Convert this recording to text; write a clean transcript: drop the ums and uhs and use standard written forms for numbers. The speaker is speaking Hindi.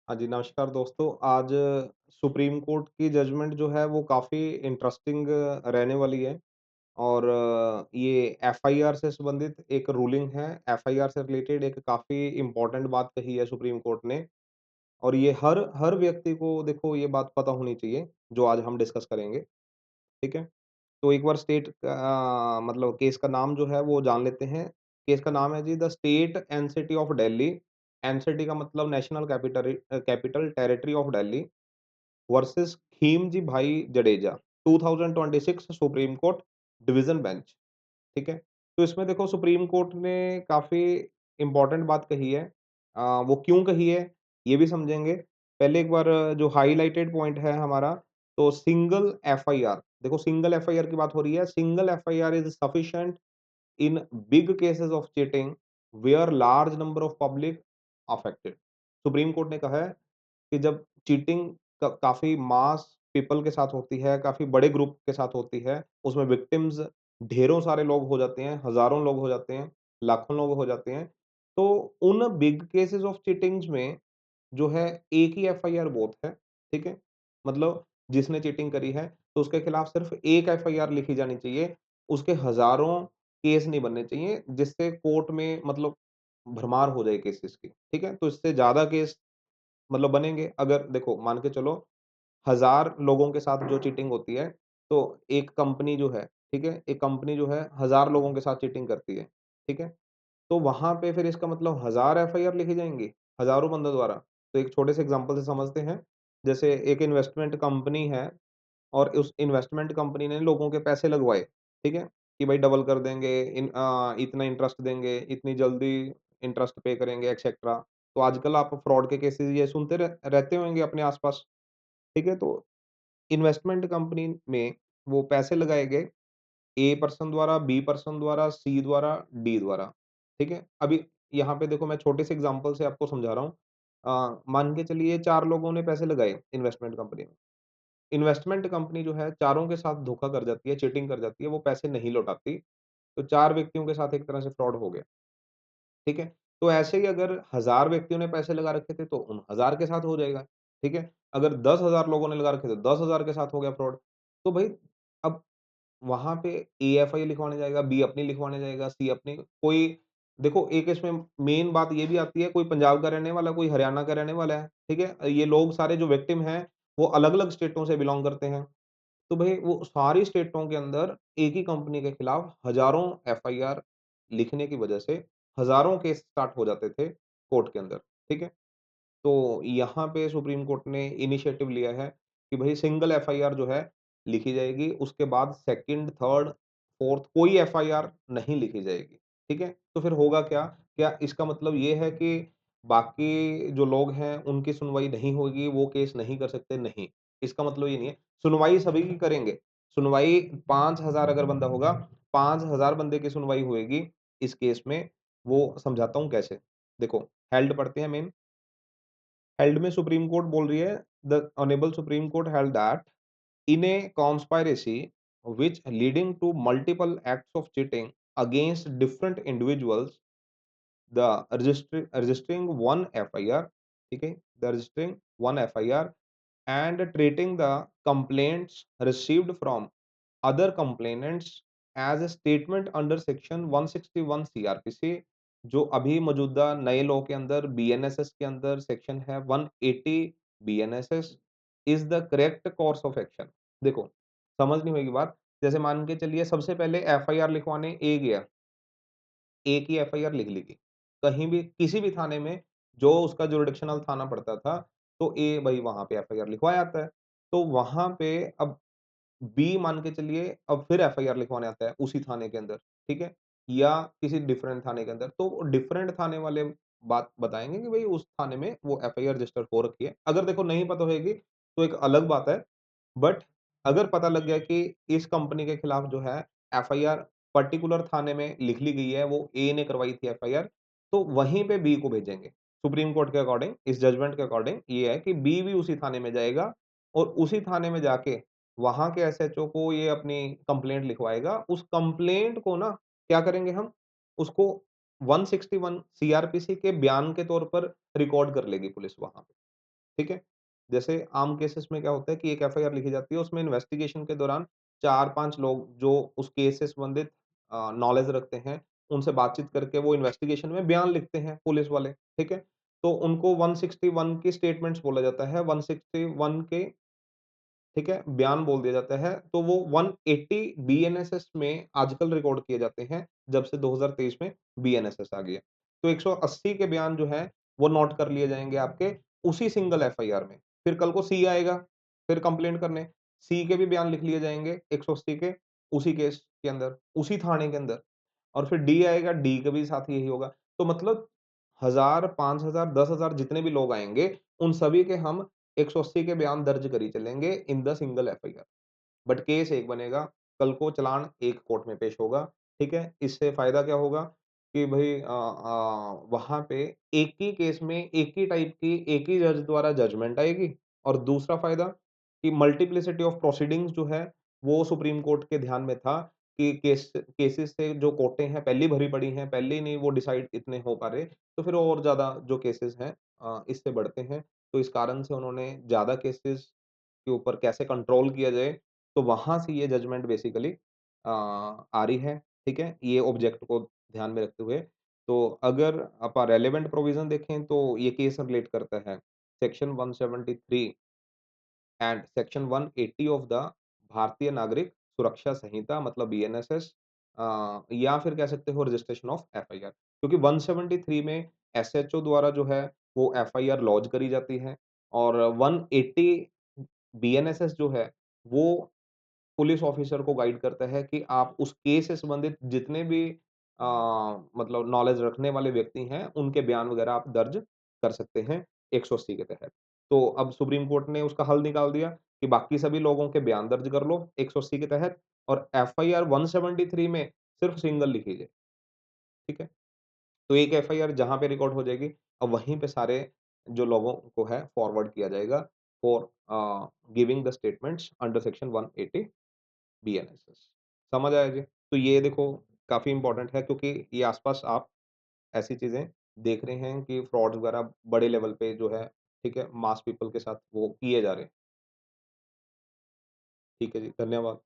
हाँ जी, नमस्कार दोस्तों। आज सुप्रीम कोर्ट की जजमेंट जो है वो काफ़ी इंटरेस्टिंग रहने वाली है और ये एफआईआर से संबंधित एक रूलिंग है। एफआईआर से रिलेटेड एक काफ़ी इम्पोर्टेंट बात कही है सुप्रीम कोर्ट ने और ये हर व्यक्ति को देखो ये बात पता होनी चाहिए, जो आज हम डिस्कस करेंगे, ठीक है? तो एक बार स्टेट का मतलब केस का नाम जो है वो जान लेते हैं। केस का नाम है जी the state NCT of Delhi. NCT का मतलब national capital territory of Delhi versus Khimji Bhai Jadeja 2026 supreme court division bench. ठीक है? तो इसमें देखो सुप्रीम कोर्ट ने काफ़ी इम्पोर्टेंट बात कही है। वो क्यों कही है, ये भी समझेंगे। पहले एक बार जो हाइलाइटेड पॉइंट है हमारा, तो सिंगल एफआईआर देखो सिंगल एफआईआर की बात हो रही है। Single FIR is sufficient in big cases of cheating where large number of public affected. Supreme Court ने कहा है कि जब चीटिंग काफ़ी मास पीपल के साथ होती है, काफ़ी बड़े ग्रुप के साथ होती है, उसमें विक्टिम्स ढेरों सारे लोग हो जाते हैं, हज़ारों लोग हो जाते हैं, लाखों लोग हो जाते हैं। तो उन बिग केसेस ऑफ चीटिंग्स में जो है एक ही एफआईआर बहुत है, ठीक है? मतलब जिसने चीटिंग करी है, तो उसके खिलाफ सिर्फ़ एक एफआईआर लिखी जानी चाहिए, उसके हज़ारों केस नहीं बनने चाहिए, जिससे कोर्ट में मतलब भरमार हो जाए केसेस की, ठीक है? तो इससे ज़्यादा केस मतलब बनेंगे। अगर देखो मान के चलो 1000 लोगों के साथ जो चीटिंग होती है, तो एक कंपनी जो है, ठीक है? एक कंपनी जो है 1000 लोगों के साथ चीटिंग करती है, ठीक है? तो वहाँ पे फिर इसका मतलब 1000 एफआईआर लिखी जाएँगी, हज़ारों बंदों द्वारा। तो एक छोटे से एग्ज़ाम्पल से समझते हैं। जैसे एक इन्वेस्टमेंट कंपनी है और उस इन्वेस्टमेंट कंपनी ने लोगों के पैसे लगवाए, ठीक है? कि भाई डबल कर देंगे, इतना इंटरेस्ट देंगे, इतनी जल्दी इंटरेस्ट पे करेंगे एक्सेट्रा। तो आजकल आप फ्रॉड के केसेज़ ये सुनते रहते होंगे अपने आस-पास, ठीक है? तो इन्वेस्टमेंट कंपनी में वो पैसे लगाए गए ए पर्सन द्वारा, बी पर्सन द्वारा, सी द्वारा, डी द्वारा, ठीक है? अभी यहाँ पे देखो मैं छोटे से एग्ज़ाम्पल से आपको समझा रहा हूँ। मान के चलिए 4 लोगों ने पैसे लगाए इन्वेस्टमेंट कंपनी में। इन्वेस्टमेंट कंपनी जो है चारों के साथ धोखा कर जाती है, चीटिंग कर जाती है, वो पैसे नहीं लौटाती। तो 4 व्यक्तियों के साथ एक तरह से फ्रॉड हो गया, ठीक है? तो ऐसे ही अगर 1000 व्यक्तियों ने पैसे लगा रखे थे, तो उन 1000 के साथ हो जाएगा, ठीक है? अगर 10,000 लोगों ने लगा रखे थे, 10,000 के साथ हो गया फ्रॉड। तो भई अब वहाँ पे एएफआई लिखवाने जाएगा, बी अपनी लिखवाने जाएगा, सी अपनी कोई देखो एक इसमें मेन बात ये भी आती है, कोई पंजाब का रहने वाला, कोई हरियाणा का रहने वाला है, ठीक है? ये लोग सारे जो विक्टिम हैं, वो अलग-अलग स्टेटों से बिलॉन्ग करते हैं। तो भई वो सारी स्टेटों के अंदर एक ही कंपनी के खिलाफ हज़ारों एफआईआर लिखने की वजह से हज़ारों केस स्टार्ट हो जाते थे कोर्ट के अंदर, ठीक है? तो यहाँ पे सुप्रीम कोर्ट ने इनिशिएटिव लिया है कि भई सिंगल एफआईआर जो है लिखी जाएगी, उसके बाद सेकंड, थर्ड, फोर्थ कोई एफआईआर नहीं लिखी जाएगी, ठीक है? तो फिर होगा क्या? क्या इसका मतलब ये है कि बाकी जो लोग हैं उनकी सुनवाई नहीं होगी, वो केस नहीं कर सकते? नहीं, इसका मतलब ये नहीं है। सुनवाई सभी की करेंगे। सुनवाई 5000 अगर बंदा होगा, 5000 बंदे की सुनवाई होएगी इस केस में, वो समझाता हूँ कैसे। देखो, हेल्ड पढ़ते हैं मेन हेल्ड में सुप्रीम कोर्ट बोल रही है the honourable Supreme Court held that in a conspiracy which leading to multiple acts of cheating against different individuals the registering one FIR ठीक है the registering one FIR and treating the complaints received from other complainants as a statement under section 161 CrPC जो अभी मौजूदा नए लॉ के अंदर बीएनएसएस के अंदर सेक्शन है 180 BNSS is the correct course of action. देखो समझ नहीं होगी बात। जैसे मान के चलिए सबसे पहले एफआईआर लिखवाने ए गया, एक ही एफआईआर लिख ली थी। कहीं भी किसी भी थाने में जो उसका जुरिडिक्शनल थाना पड़ता था, तो ए भई वहाँ पे एफआईआर लिखवाया आता है। तो वहाँ पे अब बी मान के चलिए अब फिर एफआईआर लिखवाने आता है उसी थाने के अंदर, ठीक है? या किसी डिफरेंट थाने के अंदर, तो डिफरेंट थाने वाले बात बताएँगे कि भई उस थाने में वो एफआईआर रजिस्टर हो रखी है। अगर देखो नहीं पता होएगी तो एक अलग बात है, बट अगर पता लग गया कि इस कंपनी के खिलाफ जो है एफआईआर पर्टिकुलर थाने में लिख ली गई है, वो ए ने करवाई थी एफआईआर, तो वहीं पे बी को भेजेंगे। सुप्रीम कोर्ट के अकॉर्डिंग, इस जजमेंट के अकॉर्डिंग ये है कि बी भी उसी थाने में जाएगा और उसी थाने में जाके वहाँ के एसएचओ को ये अपनी कंप्लेंट लिखवाएगा। उस कंप्लेंट को ना क्या करेंगे हम, उसको 161 सीआरपीसी के बयान के तौर पर रिकॉर्ड कर लेगी पुलिस वहाँ पे। ठीक है? जैसे आम केसेस में क्या होता है कि एक एफआईआर लिखी जाती है, उसमें इन्वेस्टिगेशन के दौरान 4-5 लोग जो उस केस से संबंधित नॉलेज रखते हैं, उनसे बातचीत करके वो इन्वेस्टिगेशन में बयान लिखते हैं पुलिस वाले, ठीक है? तो उनको 161 की स्टेटमेंट्स बोला जाता है, 161 के ठीक है, बयान बोल दिया जाता है, तो वो 180 बीएनएसएस में आजकल रिकॉर्ड किए जाते हैं, जब से 2023 में बीएनएसएस आ गई है। तो 180 के बयान जो हैं, वो नोट कर लिए जाएँगे आपके उसी सिंगल एफआईआर में। फिर कल को सी आएगा, फिर कंप्लेंट करने, सी के भी बयान लिख लिए जाएँगे 180 के, उसी केस के अंदर, उसी थाने के अंदर। और फिर डी आएगा, डी के भी साथ यही होगा। तो मतलब 1000, 5000, 10,000 जितने भी लोग आएँगे, उन सभी के हम 180 के बयान दर्ज करी चलेंगे in the single FIR. But case एक बनेगा, कल को चालान एक कोर्ट में पेश होगा, ठीक है? इससे फ़ायदा क्या होगा कि भई वहाँ पे एक ही केस में एक ही टाइप की एक ही जज द्वारा जजमेंट आएगी और दूसरा फ़ायदा कि मल्टीप्लिसिटी ऑफ प्रोसीडिंग्स जो है, वो सुप्रीम कोर्ट के ध्यान में था कि केसेज़ से जो कोर्टें हैं पहले ही भरी पड़ी हैं, पहले ही नहीं वो डिसाइड इतने हो पा रहे, तो फिर और ज़्यादा जो केसेज़ हैं इससे बढ़ते हैं। तो इस कारण से उन्होंने ज़्यादा केसेज़ के ऊपर कैसे कंट्रोल किया जाए, तो वहाँ से ये जजमेंट बेसिकली आ रही है, ठीक है? ये ऑब्जेक्ट को ध्यान में रखते हुए। तो अगर रेलेवेंट प्रोविज़न देखें तो ये केस रिलेट करता है section 173 and section 180 of the भारतीय नागरिक सुरक्षा संहिता मतलब बीएनएसएस या फिर कह सकते हो रजिस्ट्रेशन ऑफ एफआईआर क्योंकि 173 में एसएचओ द्वारा जो है वो एफआईआर लॉन्च करी जाती है और 180 बीएनएसएस जो है वो पुलिस ऑफिसर को गाइड करता है कि आप उस केस से संबंधित जितने भी अ, मतलब नॉलेज रखने वाले व्यक्ति हैं, उनके बयान वगैरह आप दर्ज कर सकते हैं 180 के तहत। तो अब सुप्रीम कोर्ट ने उसका हल निकाल दिया कि बाकी सभी लोगों के बयान दर्ज कर लो 180 के तहत और एफआईआर 173 में सिर्फ सिंगल लिखी जाए, ठीक है? तो एक एफआईआर जहाँ पे रिकॉर्ड हो जाएगी, अब वहीं पे सारे जो लोगों को है फॉरवर्ड किया जाएगा for giving the statements under section 180 BNSS. समझ आया जी? तो ये देखो काफ़ी इम्पोर्टेंट है क्योंकि ये आस-पास आप ऐसी चीज़ें देख रहे हैं कि फ्रॉड्स वगैरह बड़े लेवल पे जो है, ठीक है, मास पीपल के साथ वो किए जा रहे हैं। ठीक है जी, धन्यवाद।